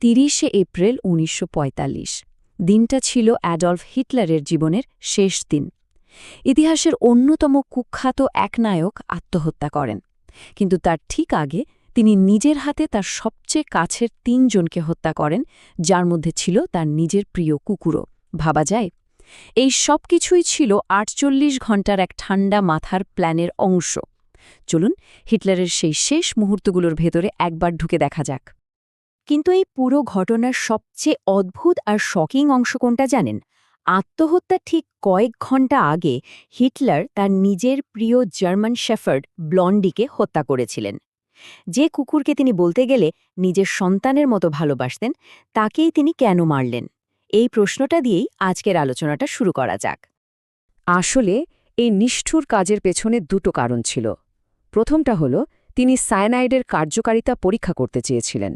30শে April ১৯৪৫ দিনটা ছিল Adolf হিটলারের জীবনের শেষ দিন। ইতিহাসের অন্যতম কুখ্যাত এক নায়ক আত্মহত্যা করেন, কিন্তু তার ঠিক আগে তিনি নিজের হাতে তার সবচেয়ে কাছের ৩ জনকে হত্যা করেন, যার মধ্যে ছিল তার নিজের প্রিয় কুকুরও। ভাবা যায়, এই সব কিছুই ছিল ৪৮ ঘণ্টার এক ঠান্ডা মাথার প্ল্যানের অংশ। চলুন হিটলারের সেই শেষ মুহূর্তগুলোর ভেতরে একবার ঢুকে দেখা যাক। কিন্তু এই পুরো ঘটনার সবচেয়ে অদ্ভুত আর শকিং অংশ কোনটা জানেন? আত্মহত্যার ঠিক কয়েক ঘণ্টা আগে হিটলার তার নিজের প্রিয় জার্মান শেফার্ড ব্লন্ডিকে হত্যা করেছিলেন। যে কুকুরকে তিনি বলতে গেলে নিজের সন্তানের মতো ভালোবাসতেন, তাকেই তিনি কেন মারলেন? এই প্রশ্নটা দিয়েই আজকের আলোচনাটা শুরু করা যাক। আসলে এই নিষ্ঠুর কাজের পেছনে দুটো কারণ ছিল। প্রথমটা হলো, তিনি সায়ানাইডের কার্যকারিতা পরীক্ষা করতে চেয়েছিলেন।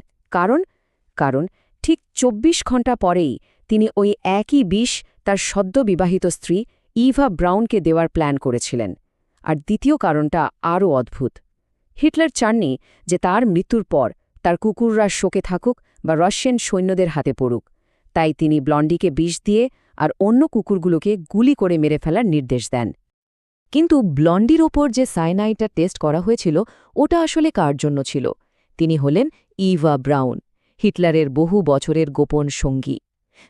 কারণ ঠিক ২৪ ঘণ্টা পরেই তিনি ওই একই বিষ তার সদ্য বিবাহিত স্ত্রী ইভা ব্রাউনকে দেওয়ার প্ল্যান করেছিলেন। আর দ্বিতীয় কারণটা আরও অদ্ভুত। হিটলার চাননি যে তার মৃত্যুর পর তার কুকুররা শোকে থাকুক বা রাশিয়ান সৈন্যদের হাতে পড়ুক। তাই তিনি ব্লন্ডিকে বিষ দিয়ে আর অন্য কুকুরগুলোকে গুলি করে মেরে ফেলার নির্দেশ দেন। কিন্তু ব্লন্ডির ওপর যে সায়ানাইডটা টেস্ট করা হয়েছিল, ওটা আসলে কার জন্য ছিল? তিনি হলেন ইভা ব্রাউন, হিটলারের বহু বছরের গোপন সঙ্গী।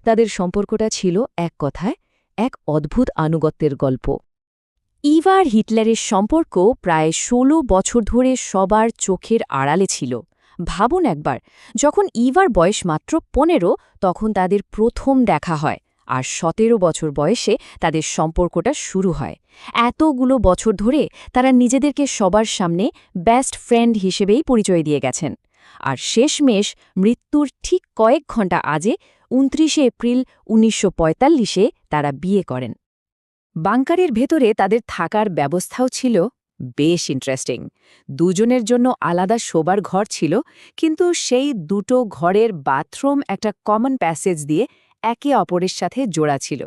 তাদের সম্পর্কটা ছিল এক কথায় এক অদ্ভুত আনুগত্যের গল্প। ইভা আর হিটলারের সম্পর্ক প্রায় ১৬ বছর ধরে সবার চোখের আড়ালে ছিল। ভাবুন একবার, যখন ইভার বয়স মাত্র ১৫, তখন তাদের প্রথম দেখা হয়, আর ১৭ বছর বয়সে তাদের সম্পর্কটা শুরু হয়। এতগুলো বছর ধরে তারা নিজেদেরকে সবার সামনে বেস্ট ফ্রেন্ড হিসেবেই পরিচয় দিয়ে গেছেন। আর শেষমেশ মৃত্যুর ঠিক কয়েক ঘণ্টা আগে ২৯শে এপ্রিল ১৯৪৫-এ তারা বিয়ে করেন। বাংকারের ভেতরে তাদের থাকার ব্যবস্থাও ছিল বেশ ইন্টারেস্টিং। দুজনের জন্য আলাদা শোবার ঘর ছিল, কিন্তু সেই দুটো ঘরের বাথরুম একটা কমন প্যাসেজ দিয়ে একে অপরের সাথে জোড়া ছিল।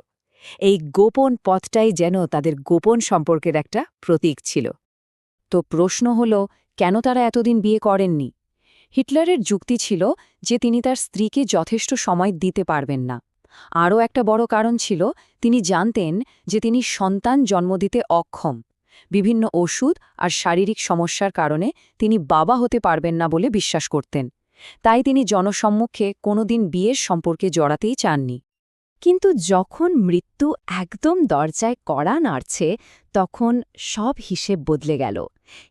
এই গোপন পথটাই যেন তাদের গোপন সম্পর্কের একটা প্রতীক ছিল। তো প্রশ্ন হল, কেন তারা এতদিন বিয়ে করেননি? হিটলারের যুক্তি ছিল যে তিনি তার স্ত্রীকে যথেষ্ট সময় দিতে পারবেন না। আরও একটা বড় কারণ ছিল, তিনি জানতেন যে তিনি সন্তান জন্ম দিতে অক্ষম। বিভিন্ন ওষুধ আর শারীরিক সমস্যার কারণে তিনি বাবা হতে পারবেন না বলে বিশ্বাস করতেন। তাই তিনি জনসম্মুখে কোনোদিন বিয়ের সম্পর্কে জড়াতেই চাননি। কিন্তু যখন মৃত্যু একদম দরজায় কড়া নাড়ছে, তখন সব হিসেব বদলে গেল।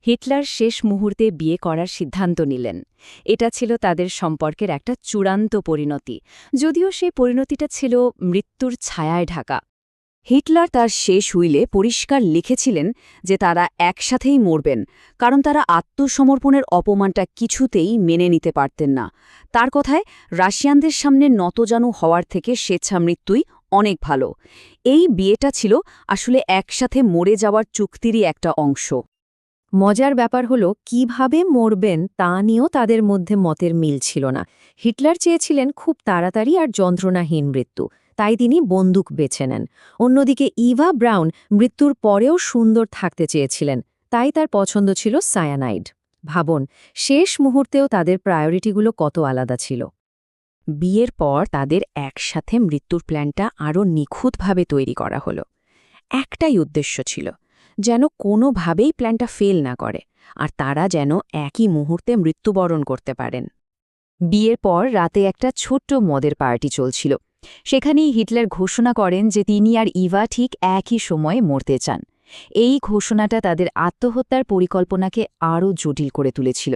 হিটলার শেষ মুহূর্তে বিয়ে করার সিদ্ধান্ত নিলেন। এটা ছিল তাদের সম্পর্কের একটা চূড়ান্ত পরিণতি, যদিও সেই পরিণতিটা ছিল মৃত্যুর ছায়ায় ঢাকা। হিটলার তার শেষ উইলে পরিষ্কার লিখেছিলেন যে তারা একসাথেই মরবেন, কারণ তারা আত্মসমর্পণের অপমানটা কিছুতেই মেনে নিতে পারতেন না। তার কথায়, রাশিয়ানদের সামনে নতজানু হওয়ার থেকে স্বেচ্ছা মৃত্যুই অনেক ভালো। এই বিয়েটা ছিল আসলে একসাথে মরে যাওয়ার চুক্তিরই একটা অংশ। মজার ব্যাপার হলো, কিভাবে মরবেন তা নিয়েও তাদের মধ্যে মতের মিল ছিল না। হিটলার চেয়েছিলেন খুব তাড়াতাড়ি আর যন্ত্রণাহীন মৃত্যু, তাই তিনি বন্দুক বেছে নেন। অন্যদিকে ইভা ব্রাউন মৃত্যুর পরেও সুন্দর থাকতে চেয়েছিলেন, তাই তার পছন্দ ছিল সায়ানাইড। ভাবুন, শেষ মুহূর্তেও তাদের প্রায়োরিটিগুলো কত আলাদা ছিল। বিয়ের পর তাদের একসাথে মৃত্যুর প্ল্যানটা আরও নিখুঁতভাবে তৈরি করা হলো। একটাই উদ্দেশ্য ছিল, যেন কোনোভাবেই প্ল্যানটা ফেল না করে, আর তারা যেন একই মুহূর্তে মৃত্যুবরণ করতে পারেন। বিয়ের পর রাতে একটা ছোট্ট মদের পার্টি চলছিল। সেখানেই হিটলার ঘোষণা করেন যে তিনি আর ইভা ঠিক একই সময়ে মরতে চান। এই ঘোষণাটা তাদের আত্মহত্যার পরিকল্পনাকে আরও জটিল করে তুলেছিল।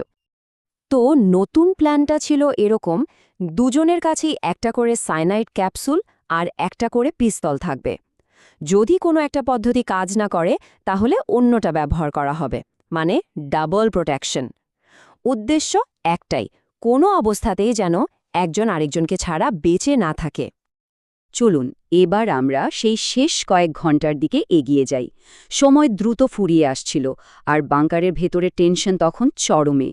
তো নতুন প্ল্যানটা ছিল এরকম, দুজনের কাছেই একটা করে সায়ানাইড ক্যাপসুল আর একটা করে পিস্তল থাকবে। যদি কোনো একটা পদ্ধতি কাজ না করে, তাহলে অন্যটা ব্যবহার করা হবে, মানে ডাবল প্রোটেকশন। উদ্দেশ্য একটাই, কোনো অবস্থাতেই যেন একজন আরেকজনকে ছাড়া বেঁচে না থাকে। চলুন এবার আমরা সেই শেষ কয়েক ঘন্টার দিকে এগিয়ে যাই। সময় দ্রুত ফুরিয়ে আসছিল, আর বাংকারের ভেতরে টেনশন তখন চরমে।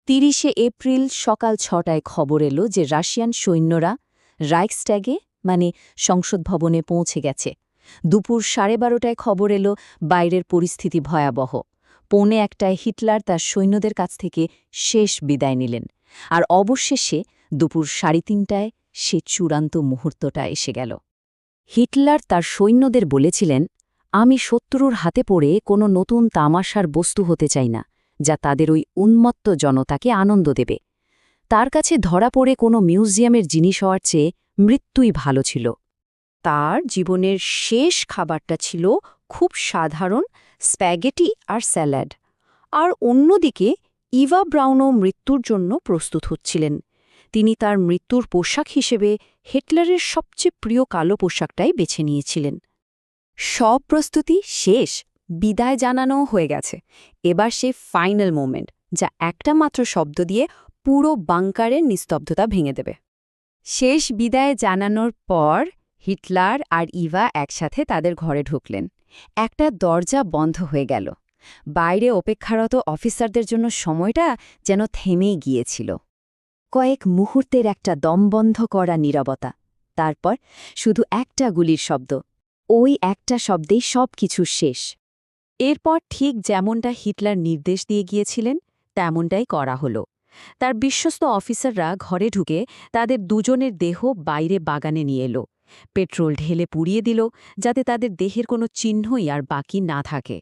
৩০শে এপ্রিল সকাল ৬টায় খবর এলো যে রাশিয়ান সৈন্যরা রাইখস্ট্যাগে, মানে সংসদ ভবনে পৌঁছে গেছে। দুপুর ১২:৩০টায় খবর এলো বাইরের পরিস্থিতি ভয়াবহ। ১:৫টায় হিটলার তার সৈন্যদের কাছ থেকে শেষ বিদায় নিলেন, আর অবশেষে দুপুর 3:30টায় সে চূড়ান্ত মুহূর্তটা এসে গেল। হিটলার তার সৈন্যদের বলেছিলেন, আমি শত্রুর হাতে পড়ে কোনো নতুন তামাশার বস্তু হতে চাই না, যা তাদের ওই উন্মত্ত জনতাকে আনন্দ দেবে। তার কাছে ধরা পড়ে কোনো মিউজিয়ামের জিনিস হওয়ার চেয়ে মৃত্যুই ভালো ছিল। তার জীবনের শেষ খাবারটা ছিল খুব সাধারণ স্প্যাগেটি আর স্যালাড। আর অন্যদিকে ইভা ব্রাউনও মৃত্যুর জন্য প্রস্তুত হচ্ছিলেন। তিনি তার মৃত্যুর পোশাক হিসেবে হিটলারের সবচেয়ে প্রিয় কালো পোশাকটাই বেছে নিয়েছিলেন। সব প্রস্তুতি শেষ, বিদায় জানানোও হয়ে গেছে। এবার সে ফাইনাল মোমেন্ট, যা একটা মাত্র শব্দ দিয়ে পুরো বাংকারের নিস্তব্ধতা ভেঙে দেবে। শেষ বিদায় জানানোর পর হিটলার আর ইভা একসাথে তাদের ঘরে ঢুকলেন। একটা দরজা বন্ধ হয়ে গেল। বাইরে অপেক্ষারত অফিসারদের জন্য সময়টা যেন থেমেই গিয়েছিল। কয়েক মুহূর্তের একটা দমবন্ধ করা নীরবতা, তারপর শুধু একটা গুলির শব্দ। ওই একটা শব্দেই সব কিছু শেষ। এরপর ঠিক যেমনটা হিটলার নির্দেশ দিয়ে গিয়েছিলেন তেমনটাই করা হলো। তার বিশ্বস্ত অফিসাররা ঘরে ঢুকে তাদের দুজনের দেহ বাইরে বাগানে নিয়ে এলো। পেট্রোল ঢেলে পুড়িয়ে দিল, যাতে তাদের দেহের কোনো চিহ্নই আর বাকি না থাকে।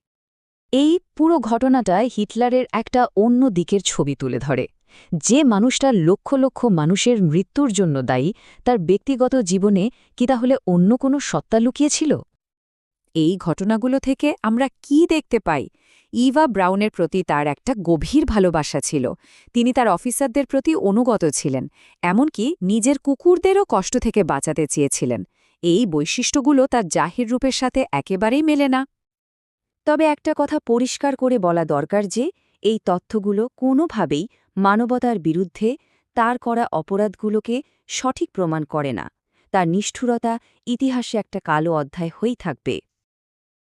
এই পুরো ঘটনাটায় হিটলারের একটা অন্য দিকের ছবি তুলে ধরে। যে মানুষটা লক্ষ লক্ষ মানুষের মৃত্যুর জন্য দায়ী, তার ব্যক্তিগত জীবনে কি তাহলে অন্য কোনো সত্তা লুকিয়েছিল? এই ঘটনাগুলো থেকে আমরা কি দেখতে পাই? ইভা ব্রাউনের প্রতি তার একটা গভীর ভালোবাসা ছিল। তিনি তার অফিসারদের প্রতি অনুগত ছিলেন, এমনকি নিজের কুকুরদেরও কষ্ট থেকে বাঁচাতে চেয়েছিলেন। এই বৈশিষ্ট্যগুলো তার জাহির রূপের সাথে একেবারেই মেলে না। তবে একটা কথা পরিষ্কার করে বলা দরকার যে এই তথ্যগুলো কোনোভাবেই মানবতার বিরুদ্ধে তার করা অপরাধগুলোকে সঠিক প্রমাণ করে না। তার নিষ্ঠুরতা ইতিহাসে একটা কালো অধ্যায় হয়েই থাকবে।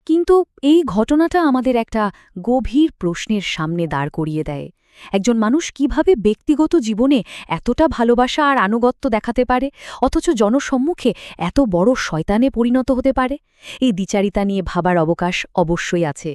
কিন্তু এই ঘটনাটা আমাদের একটা গভীর প্রশ্নের সামনে দাঁড় করিয়ে দেয়। একজন মানুষ কিভাবে ব্যক্তিগত জীবনে এতটা ভালোবাসা আর আনুগত্য দেখাতে পারে, অথচ জনসম্মুখে এত বড় শয়তানে পরিণত হতে পারে? এই দ্বিচারিতা নিয়ে ভাবার অবকাশ অবশ্যই আছে।